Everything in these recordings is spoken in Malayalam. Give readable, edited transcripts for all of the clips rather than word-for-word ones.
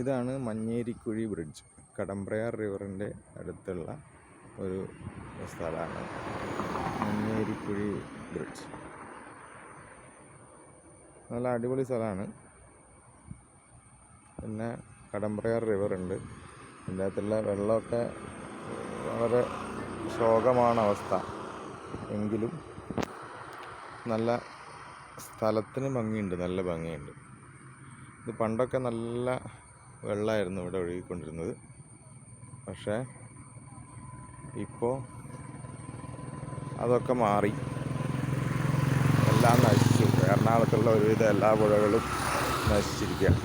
ഇതാണ് മഞ്ഞേരിക്കുഴി ബ്രിഡ്ജ്. കടമ്പ്രയാർ റിവറിൻ്റെ അടുത്തുള്ള ഒരു സ്ഥലമാണ് മഞ്ഞേരിക്കുഴി ബ്രിഡ്ജ്. നല്ല അടിപൊളി സ്ഥലമാണ്. പിന്നെ കടമ്പ്രയാർ റിവറുണ്ട്. ഇതിൻ്റെ അകത്തുള്ള വെള്ളമൊക്കെ വളരെ ശോകമാണ് അവസ്ഥ. എങ്കിലും നല്ല സ്ഥലത്തിന് ഭംഗിയുണ്ട്, നല്ല ഭംഗിയുണ്ട്. ഇത് പണ്ടൊക്കെ നല്ല വെള്ളമായിരുന്നു ഇവിടെ ഒഴുകിക്കൊണ്ടിരുന്നത്. പക്ഷേ ഇപ്പോൾ അതൊക്കെ മാറി, എല്ലാം നശിച്ചു. എറണാകുളത്തുള്ള ഒരുവിധ എല്ലാ പുഴകളും നശിച്ചിരിക്കുകയാണ്.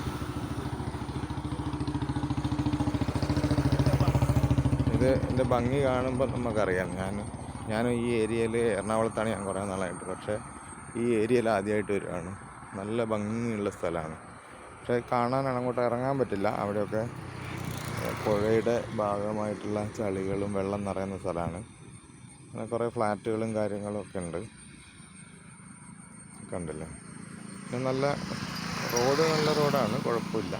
ഇതിൻ്റെ ഭംഗി കാണുമ്പോൾ നമുക്കറിയാം. ഞാൻ ഈ ഏരിയയിൽ, എറണാകുളത്താണ് ഞാൻ കുറേ നാളായിട്ട്, പക്ഷേ ഈ ഏരിയയിൽ ആദ്യമായിട്ട് വരുവാണ്. നല്ല ഭംഗിയുള്ള സ്ഥലമാണ്. പക്ഷേ കാണാനാണ്, അങ്ങോട്ട് ഇറങ്ങാൻ പറ്റില്ല. അവിടെയൊക്കെ പുഴയുടെ ഭാഗമായിട്ടുള്ള ചളികളും വെള്ളം നിറയുന്ന സ്ഥലമാണ്. അങ്ങനെ കുറേ ഫ്ലാറ്റുകളും കാര്യങ്ങളും ഒക്കെ ഉണ്ട്, കണ്ടില്ലേ. നല്ല റോഡാണ്, കുഴപ്പമില്ല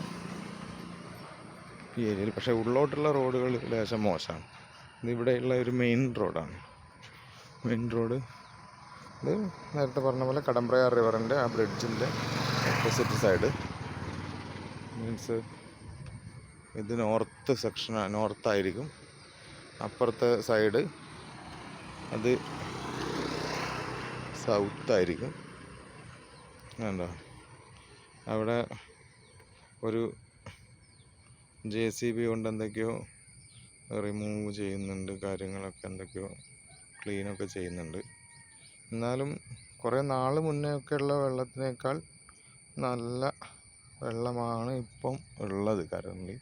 ഈ ഏരിയയിൽ. പക്ഷേ ഉള്ളോട്ടുള്ള റോഡുകൾ ലേശം മോശമാണ്. ഇതിവിടെയുള്ള ഒരു മെയിൻ റോഡാണ്. മെയിൻ റോഡ് ഇത് നേരത്തെ പറഞ്ഞ പോലെ കടമ്പ്രയാർ റിവറിൻ്റെ ആ ബ്രിഡ്ജിൻ്റെ ഓപ്പോസിറ്റ് സൈഡ്. മീൻസ് ഇത് നോർത്ത് സെക്ഷനാണ്, നോർത്തായിരിക്കും. അപ്പുറത്തെ സൈഡ് അത് സൗത്തായിരിക്കും. കണ്ടോ, അവിടെ ഒരു JCB കൊണ്ട് എന്തൊക്കെയോ റിമൂവ് ചെയ്യുന്നുണ്ട്, കാര്യങ്ങളൊക്കെ എന്തൊക്കെയോ ക്ലീനൊക്കെ ചെയ്യുന്നുണ്ട്. എന്നാലും കുറേ നാൾ മുന്നേ ഒക്കെയുള്ള വെള്ളത്തിനേക്കാൾ നല്ല വെള്ളമാണ് ഇപ്പം ഉള്ളത്. കറന്റ്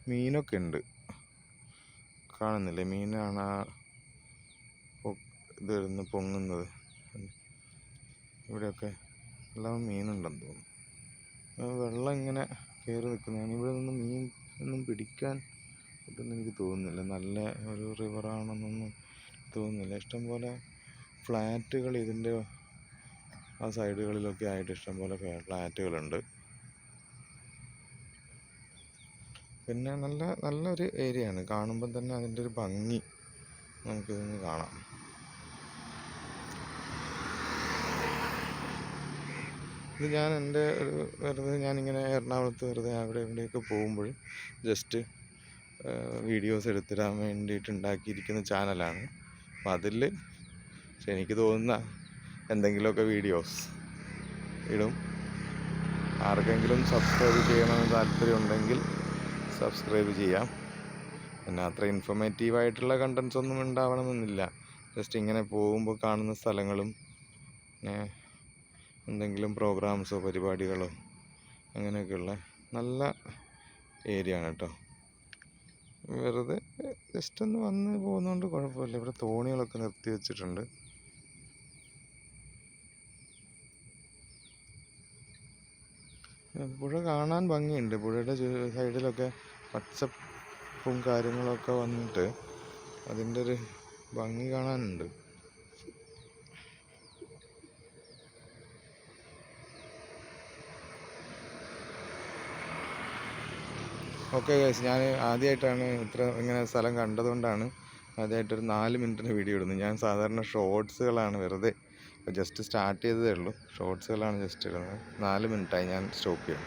മീനൊക്കെ ഉണ്ട്, കാണുന്നില്ലേ? മീനാണ് ആ ഇത് വരുന്ന പൊങ്ങുന്നത്. ഇവിടെയൊക്കെ എല്ലാം മീനുണ്ടെന്ന് തോന്നുന്നു. വെള്ളം ഇങ്ങനെ കയറി നിൽക്കുന്നതാണ്. ഇവിടെ നിന്ന് മീൻ ഒന്നും പിടിക്കാൻ പറ്റുമെന്ന് എനിക്ക് തോന്നുന്നില്ല. നല്ല ഒരു റിവറാണെന്നൊന്നും തോന്നുന്നില്ല. ഇഷ്ടംപോലെ ഫ്ലാറ്റുകൾ ഇതിൻ്റെ ആ സൈഡുകളിലൊക്കെ ആയിട്ട് ഇഷ്ടംപോലെ ഫ്ലാറ്റുകളുണ്ട്. പിന്നെ നല്ലൊരു ഏരിയയാണ്. കാണുമ്പം തന്നെ അതിൻ്റെ ഒരു ഭംഗി നമുക്കിതൊന്ന് കാണാം. ഇത് ഞാൻ എൻ്റെ വെറുതെ ഞാനിങ്ങനെ എറണാകുളത്ത് വെറുതെ അവിടെ ഇവിടെയൊക്കെ പോകുമ്പോൾ ജസ്റ്റ് വീഡിയോസ് എടുത്തിടാൻ വേണ്ടിയിട്ട് ഉണ്ടാക്കിയിരിക്കുന്ന ചാനലാണ്. അപ്പം അതിൽ എനിക്ക് തോന്നുന്ന എന്തെങ്കിലുമൊക്കെ വീഡിയോസ് ഇടും. ആർക്കെങ്കിലും സബ്സ്ക്രൈബ് ചെയ്യണമെന്ന് താല്പര്യമുണ്ടെങ്കിൽ സബ്സ്ക്രൈബ് ചെയ്യാം. പിന്നെ അത്ര ഇൻഫോർമേറ്റീവായിട്ടുള്ള കണ്ടൻസ് ഒന്നും ഉണ്ടാവണമെന്നില്ല. ജസ്റ്റ് ഇങ്ങനെ പോകുമ്പോൾ കാണുന്ന സ്ഥലങ്ങളും എന്തെങ്കിലും പ്രോഗ്രാംസോ പരിപാടികളോ അങ്ങനെയൊക്കെയുള്ള നല്ല ഏരിയ ആണ് കേട്ടോ. വെറുതെ ജസ്റ്റ് ഒന്ന് വന്ന് പോകുന്നതുകൊണ്ട് കുഴപ്പമില്ല. ഇവിടെ തോണികളൊക്കെ നിർത്തി വെച്ചിട്ടുണ്ട്. പുഴ കാണാൻ ഭംഗിയുണ്ട്. പുഴയുടെ സൈഡിലൊക്കെ പച്ചപ്പും കാര്യങ്ങളൊക്കെ വന്നിട്ട് അതിൻ്റെ ഒരു ഭംഗി കാണാനുണ്ട്. ഓക്കെ ഗൈസ്, ഞാൻ ആദ്യമായിട്ടാണ് ഇങ്ങനെ സ്ഥലം കണ്ടതുകൊണ്ടാണ് ആദ്യമായിട്ടൊരു 4 മിനിറ്റിന് വീഡിയോ ഇടുന്നത്. ഞാൻ സാധാരണ ഷോർട്സുകളാണ് വെറുതെ ജസ്റ്റ് സ്റ്റാർട്ട് ചെയ്തതേ ഉള്ളൂ. ഷോർട്സുകളാണ് ജസ്റ്റ് ഇടുന്നത്. 4 മിനിറ്റായി ഞാൻ സ്റ്റോപ്പ് ചെയ്യണം.